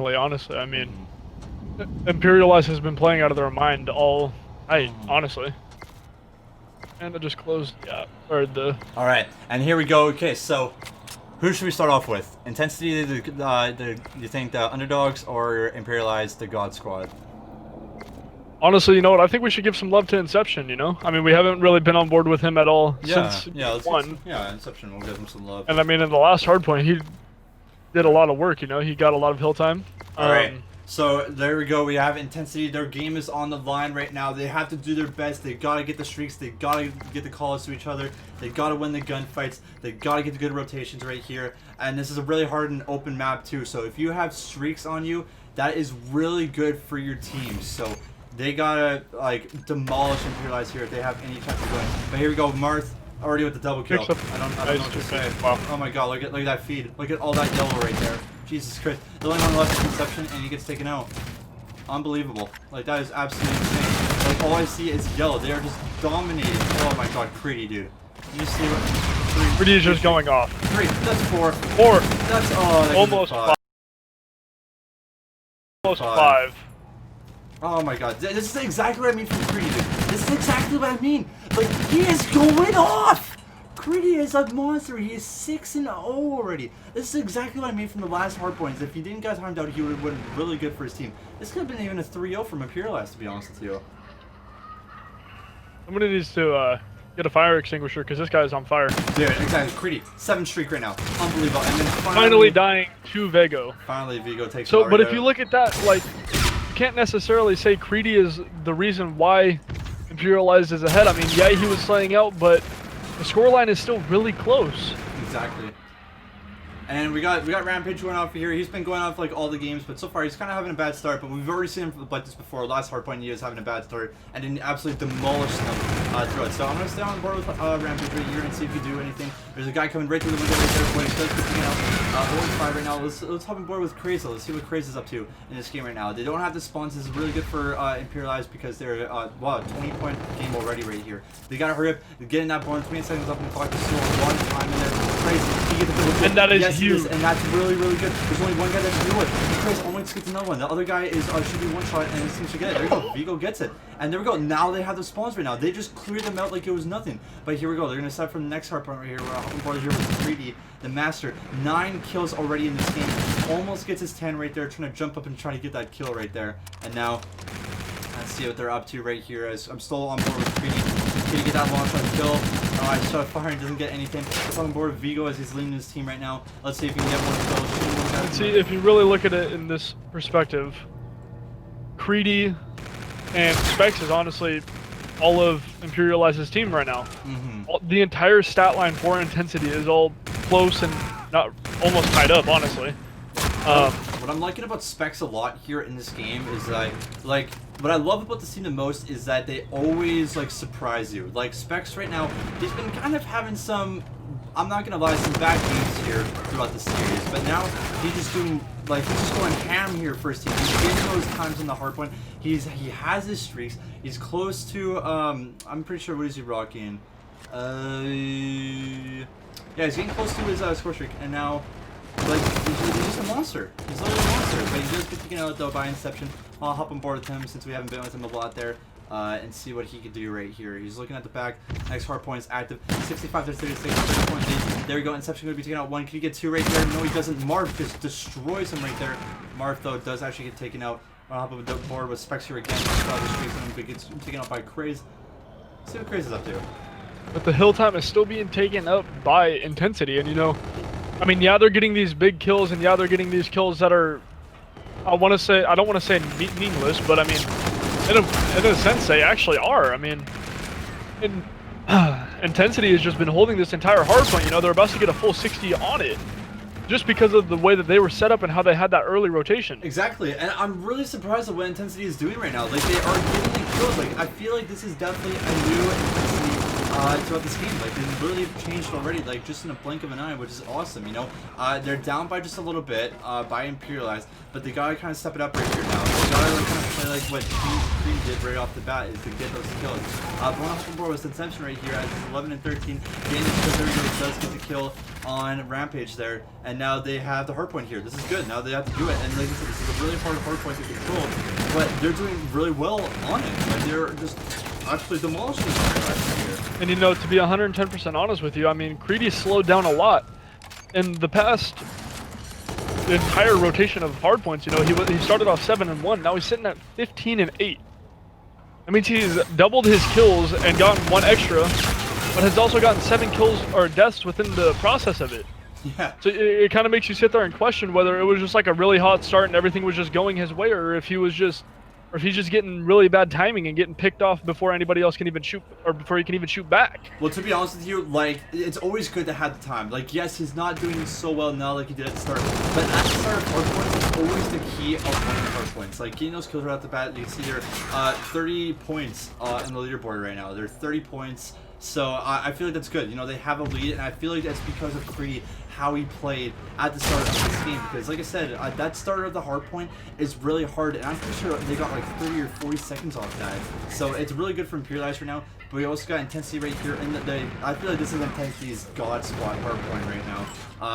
definitely, honestly. I mean, Imperialized has been playing out of their mind all night, honestly. And it just closed, yeah, or the... All right, and here we go. Okay, so who should we start off with? Intensity, you think the underdogs, or Imperialized, the God Squad? Honestly, you know what? I think we should give some love to Inception, you know? I mean, we haven't really been on board with him at all since one. Yeah, Inception, we'll give him some love. And I mean, in the last Hardpoint, he did a lot of work, you know? He got a lot of hill time. All right. So there we go. We have Intensity. Their game is on the line right now. They have to do their best. They gotta get the streaks. They gotta get the calls to each other. They gotta win the gunfights. They gotta get the good rotations right here. And this is a really hard and open map too. So if you have streaks on you, that is really good for your team. So they gotta like demolish Imperialized here if they have any chance of winning. But here we go, Marth already with the double kill. I don't know what to say. Wow. Oh my god, look at that feed. Look at all that yellow right there. Jesus Christ. The only one left is Inception, and he gets taken out. Unbelievable. Like, that is absolutely insane. Like, all I see is yellow. They are just dominating. Oh my god, Creedy, dude. You see what... Creedy is just going off. 3. That's 4. 4. That's... Oh, that almost 5. Almost 5. Oh my god. This is exactly what I mean from Creedy, dude. This is exactly what I mean. Like, he is going off! Creedy is a monster. He is 6-0 already. This is exactly what I mean from the last Hardpoints. If he didn't get timed out, he would have been really good for his team. This could have been even a 3-0 from Imperialized, to be honest with you. Somebody needs to get a fire extinguisher because this guy's on fire. Dude, exactly. Creedy, 7 streak right now. Unbelievable. And then finally dying to Vego. Finally, Vigo takes. So, but if you look at that, like, you can't necessarily say Creedy is the reason why Imperialized is ahead. I mean, yeah, he was slaying out, but the scoreline is still really close. Exactly. And we got Rampage going off here. He's been going off like all the games, but so far he's kind of having a bad start. But we've already seen him like this before. Last Hardpoint, he was having a bad start and then absolutely demolished them through it. So I'm gonna stay on board with Rampage right here and see if he can do anything. There's a guy coming right through the window right there. But he does keep picking out holding fire right now. Let's hop on board with Crazy. Let's see what Crazy is up to in this game right now. They don't have the spawns. This is really good for Imperialized because they're wow, 20-point game already right here. They gotta hurry up, get in that barn. 20 seconds up on the clock. There's still one time in there. Crazy. He gets the double kill. And that is huge. And that's really, really good. There's only one guy that can do it. Crazy almost gets another one. The other guy is should be one shot and he seems to get it. There we go. Vigo gets it. And there we go. Now they have the spawns right now. They just cleared them out like it was nothing. But here we go. They're gonna start from the next Hardpoint right here. We're hopping board here with 3D, the master. 9 kills already in this game. Almost gets his 10 right there, trying to jump up and try to get that kill right there. And now let's see what they're up to right here. As I'm still on board with 3D. Can he get that long shot kill? I shot firing, doesn't get anything. Let's on board with Vigo as he's leading his team right now. Let's see if he can get more kills. Let's see if you really look at it in this perspective. Creedy and Specs is honestly all of Imperialized's team right now. The entire stat line for Intensity is all close and not almost tied up, honestly. What I'm liking about Specs a lot here in this game is like what I love about this team the most is that they always like surprise you. Like Specs right now, he's been kind of having some, I'm not gonna lie, some bad games here throughout the series, but now he's just doing like he's just going ham here for his team. He's getting those times in the Hardpoint. He has his streaks. He's close to I'm pretty sure what is he rocking? Yeah, he's getting close to his score streak, and now like he's just a monster. He's literally a monster. But he does get taken out though by Inception. I'll hop on board with him since we haven't been with him a lot there. And see what he can do right here. He's looking at the back. Next Hardpoint is active. 65 to 36. 30-point lead. There we go. Inception going to be taking out 1. Can he get 2 right there? No, he doesn't. Marth just destroys him right there. Marth though does actually get taken out. I'll hop on board with Specs here again. The streaks and he gets taken out by Craze. Let's see what Craze is up to. But the hill time is still being taken up by Intensity, and you know, I mean, yeah, they're getting these big kills, and yeah, they're getting these kills that are, I don't want to say meaningless, but I mean, in a sense, they actually are. I mean, Intensity has just been holding this entire Hardpoint. You know, they're about to get a full 60 on it, just because of the way that they were set up and how they had that early rotation. Exactly, and I'm really surprised at what Intensity is doing right now. Like, they are getting the kills. Like, I feel like this is definitely a new Intensity throughout this game. Like, they've really changed already, like, just in a blink of an eye, which is awesome, you know? They're down by just a little bit, by Imperialized, but they gotta kind of step it up right here now. They gotta like, kind of play like what Creed did right off the bat, is to get those kills. But one off the board was Inception right here, as it's 11 and 13. Gain because there he goes, does get the kill on Rampage there, and now they have the Hardpoint here. This is good. Now they have to do it, and like I said, this is a really hard Hardpoint to control, but they're doing really well on it. Like, they're just actually demolishing this here. And you know, to be 110% honest with you, I mean, Creedy slowed down a lot. In the past, the entire rotation of hardpoints, you know, he started off 7 and 1. Now he's sitting at 15 and 8. That means he's doubled his kills and gotten 1 extra, but has also gotten 7 kills or deaths within the process of it. Yeah. So it kind of makes you sit there and question whether it was just like a really hot start and everything was just going his way, or if he was just, or if he's just getting really bad timing and getting picked off before anybody else can even shoot, or before he can even shoot back. Well, to be honest with you, like, it's always good to have the time. Like, yes, he's not doing so well now like he did at the start, but at the start of hardpoints is always the key of winning hardpoints. Like, getting those kills right off the bat, you can see there 30 points in the leaderboard right now. They're 30 points. So I feel like that's good. You know, they have a lead, and I feel like that's because of Creedy, how he played at the start of this game. Because, like I said, that start of the hardpoint is really hard, and I'm pretty sure they got like 30 or 40 seconds off that. So it's really good for Imperialized right now. But we also got Intensity right here, and I feel like this is Intensity's god spot hardpoint right now.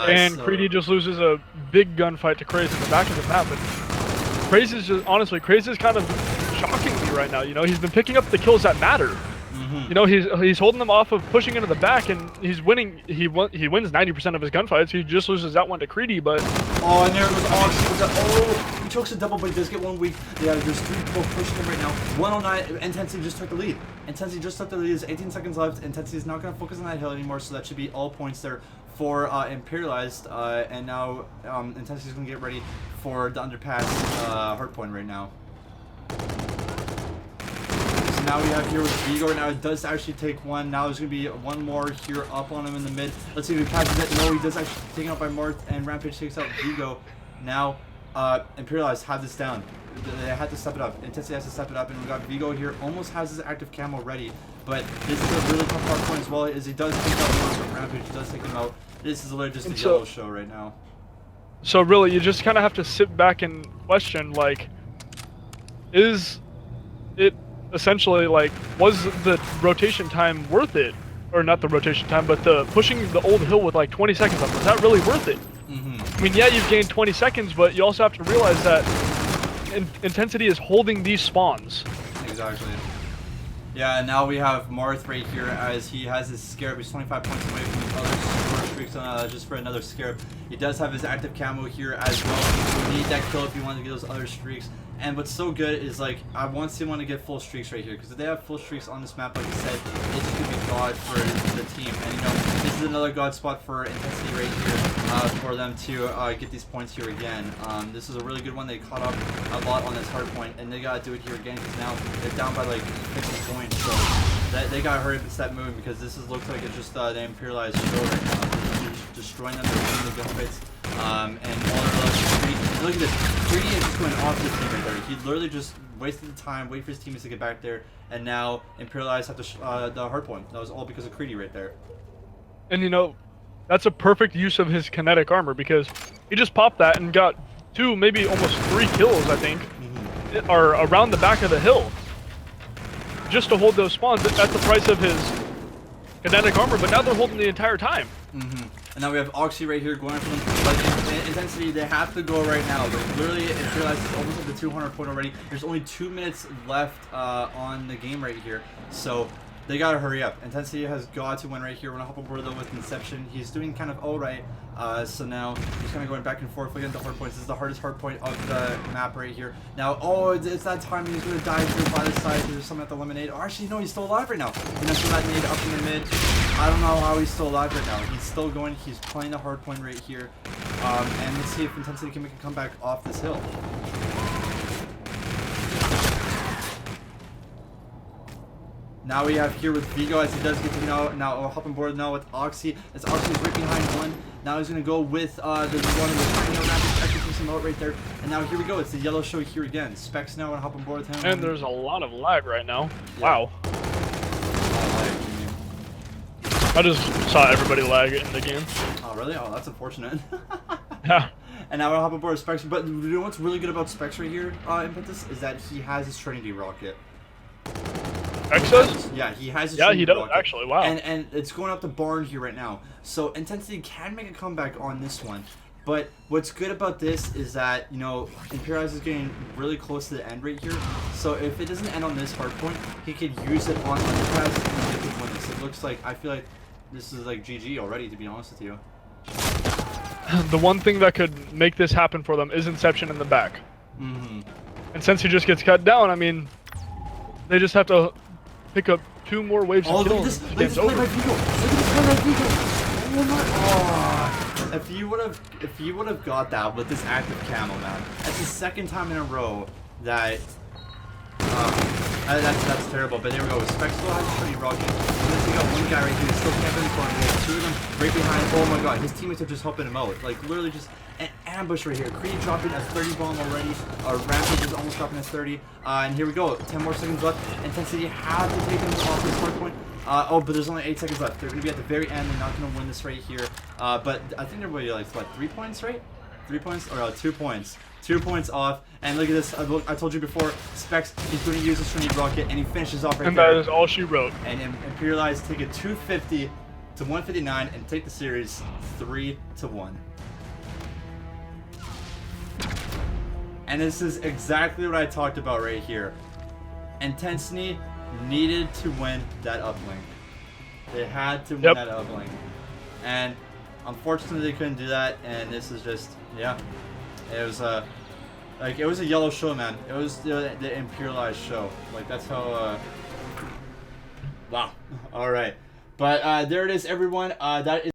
And so Creedy just loses a big gunfight to Craze in the back of the map. But Craze is just, honestly, Craze is kind of shocking me right now. You know, he's been picking up the kills that matter. You know, he's holding them off of pushing into the back, and he's winning. He wins 90% of his gunfights. He just loses that one to Creedy, but oh, and there goes Ox. Oh, he chokes a double, but he does get 1 weak. Yeah, there's 3 people pushing him right now. 109. Intensity just took the lead. Intensity just took the lead. There's 18 seconds left. Intensity is not going to focus on that hill anymore, so that should be all points there for Imperialized. And now Intensity is going to get ready for the underpass hardpoint right now. Now we have here with Vigo. Now it does actually take 1. Now there's going to be 1 more here up on him in the mid. Let's see if he catches it. No, he does actually take out by Marth, and Rampage takes out Vigo. Now Imperialized have this down. They had to step it up. Intensity has to step it up, and we got Vigo here. Almost has his active camo ready, but this is a really tough hard point as well, as he does take out Marth, but Rampage does take him out. This is literally just a yellow show right now. So really, you just kind of have to sit back and question, like, is it essentially, like, was the rotation time worth it? Or not the rotation time, but the pushing the old hill with like 20 seconds up, was that really worth it? I mean, yeah, you've gained 20 seconds, but you also have to realize that Intensity is holding these spawns. Exactly. Yeah, and now we have Marth right here, as he has his Scarab. He's 25 points away from the other super streaks just for another Scarab. He does have his active camo here as well, so we need that kill if you want to get those other streaks. And what's so good is, like, I want to get full streaks right here, because if they have full streaks on this map, like I said, it's just going to be god for the team. And, you know, this is another god spot for Intensity right here, for them to get these points here again. This is a really good one. They caught up a lot on this hard point, and they got to do it here again, because now they're down by, like, 50 points. So they got to hurry up and start moving, because this looks like it's just the Imperialized show right now. They're just destroying them, they're winning the gunfights. And all their look at this. Creedy is just going off this team right there. He literally just wasted the time, wait for his teammates to get back there, and now Imperialized have the hard point. That was all because of Creedy right there. And you know, that's a perfect use of his kinetic armor, because he just popped that and got 2, maybe almost 3 kills, I think, are around the back of the hill, just to hold those spawns at the price of his kinetic armor. But now they're holding the entire time. And now we have Oxy right here going for them. But in Intensity, they have to go right now. But literally, Imperialized is almost at the 200 point already. There's only 2 minutes left on the game right here. So they gotta hurry up. Intensity has got to win right here. We're gonna hop over though with Inception. He's doing kind of alright. So now he's kind of going back and forth against the hard points. This is the hardest hard point of the map right here. Now, oh, it's that time he's gonna die through by the side. There's someone at the lemonade. Or actually, no, he's still alive right now. You know, so that nade up in the mid. I don't know how he's still alive right now. He's still going. He's playing the hard point right here. And let's see if Intensity can make a comeback off this hill. Now we have here with Vigo, as he does get to now I'll hop on board now with Oxy, as Oxy is right behind 1. Now he's going to go with the one in the tiny Rampage, actually takes him out right there. And now here we go, it's the yellow show here again. Specs now and hop on board with him. And there's a lot of lag right now. Yeah. Wow. I just saw everybody lag in the game. Oh, really? Oh, that's unfortunate. Yeah. And now we'll hop aboard Specs. But you know what's really good about Specs right here, Impetus, is that he has his Trinity rocket. Exos? Yeah, he has his Yeah, Trinity he does, rocket. actually. Wow. And it's going up the barn here right now. So Intensity can make a comeback on this one. But what's good about this is that, you know, Imperialized is getting really close to the end right here. So if it doesn't end on this hard point, he could use it on Underpass and he could win this. It looks like, I feel like this is like GG already, to be honest with you. The one thing that could make this happen for them is Inception in the back. Mm-hmm. And since he just gets cut down, I mean, they just have to pick up 2 more waves of kills. Look at this play by Vigo. Look at this play by Vigo. Oh my! Oh. If you would have got that with this active camo, man, that's the second time in a row that that's terrible. But there we go. Specs still has a pretty rocket. And then we got one guy right here still camping in front. We have 2 of them right behind. Oh my god, his teammates are just helping him out. Like literally just an ambush right here. Creed dropping a 30 bomb already. Rampage is almost dropping a 30. And here we go. 10 more seconds left. Intensity have to take him off this hard point. Oh, but there's only 8 seconds left. They're going to be at the very end. They're not going to win this right here. But I think they're really like, what, 3 points, right? 3 points? Or 2 points. 2 points off. And look at this. I told you before, Specs, he's going to use his Trinity rocket, and he finishes off right and there. that is all she wrote. And Imperialized take it 250 to 159 and take the series 3-1. And this is exactly what I talked about right here. Intensity needed to win that uplink. They had to win that uplink. And unfortunately they couldn't do that, and this is just, yeah. It was like, it was a yellow show, man. It was the Imperialized show. Like, that's how, wow. Alright. But there it is, everyone. That is